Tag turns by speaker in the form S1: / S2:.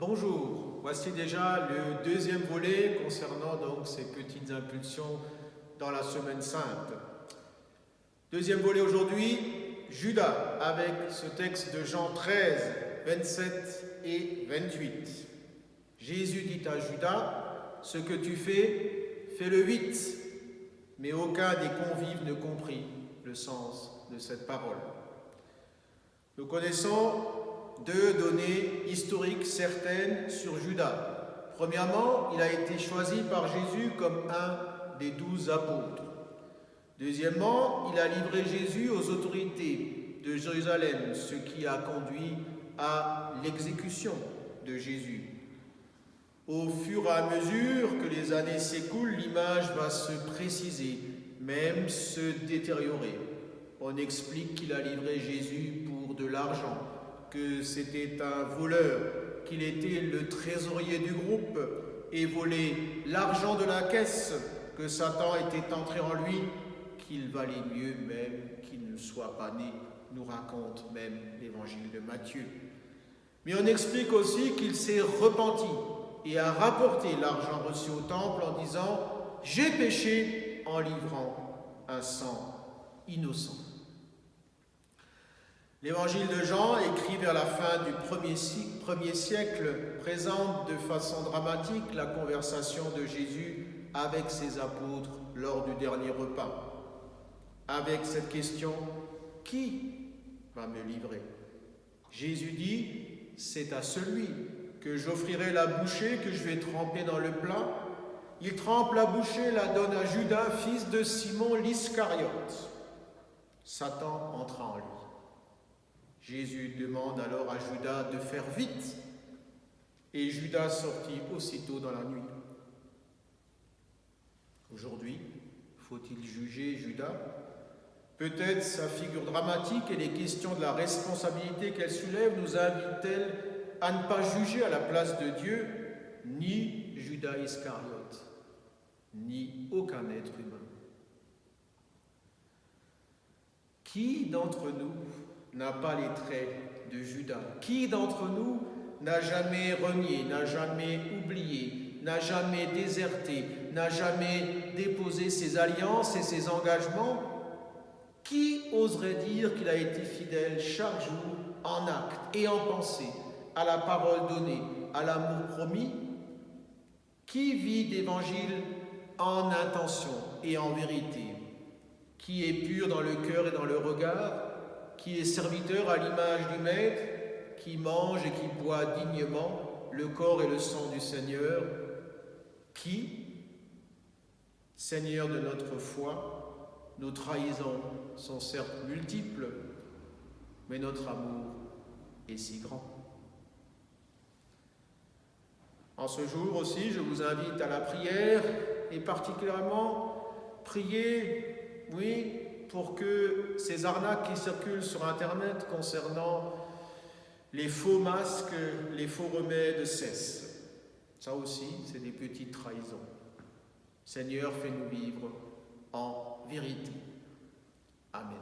S1: Bonjour, voici déjà le deuxième volet concernant donc ces petites impulsions dans la semaine sainte. Deuxième volet aujourd'hui, Judas, avec ce texte de Jean 13, 27 et 28. Jésus dit à Judas, ce que tu fais, fais-le vite. Mais aucun des convives ne comprit le sens de cette parole. Nous connaissons deux données historiques certaines sur Judas. Premièrement, il a été choisi par Jésus comme un des 12 apôtres. Deuxièmement, il a livré Jésus aux autorités de Jérusalem, ce qui a conduit à l'exécution de Jésus. Au fur et à mesure que les années s'écoulent, l'image va se préciser, même se détériorer. On explique qu'il a livré Jésus pour de l'argent, que c'était un voleur, qu'il était le trésorier du groupe et volait l'argent de la caisse, que Satan était entré en lui, qu'il valait mieux même qu'il ne soit pas né, nous raconte même l'évangile de Matthieu. Mais on explique aussi qu'il s'est repenti et a rapporté l'argent reçu au temple en disant « J'ai péché en livrant un sang innocent ». L'évangile de Jean, écrit vers la fin du premier siècle, présente de façon dramatique la conversation de Jésus avec ses apôtres lors du dernier repas. Avec cette question, qui va me livrer? Jésus dit, c'est à celui que j'offrirai la bouchée que je vais tremper dans le plat. Il trempe la bouchée, la donne à Judas, fils de Simon l'Iscariote. Satan entra en lui. Jésus demande alors à Judas de faire vite, et Judas sortit aussitôt dans la nuit. Aujourd'hui, faut-il juger Judas? Peut-être sa figure dramatique et les questions de la responsabilité qu'elle soulève nous invitent-elles à ne pas juger à la place de Dieu ni Judas Iscariote, ni aucun être humain. Qui d'entre nous n'a pas les traits de Judas? Qui d'entre nous n'a jamais renié, n'a jamais oublié, n'a jamais déserté, n'a jamais déposé ses alliances et ses engagements? Qui oserait dire qu'il a été fidèle chaque jour en acte et en pensée à la parole donnée, à l'amour promis? Qui vit l'évangile en intention et en vérité? Qui est pur dans le cœur et dans le regard? Qui est serviteur à l'image du Maître, qui mange et qui boit dignement le corps et le sang du Seigneur, qui, Seigneur de notre foi, nos trahisons sont certes multiples, mais notre amour est si grand. En ce jour aussi, je vous invite à la prière et particulièrement prier, oui, pour que ces arnaques qui circulent sur Internet concernant les faux masques, les faux remèdes cessent. Ça aussi, c'est des petites trahisons. Seigneur, fais-nous vivre en vérité. Amen.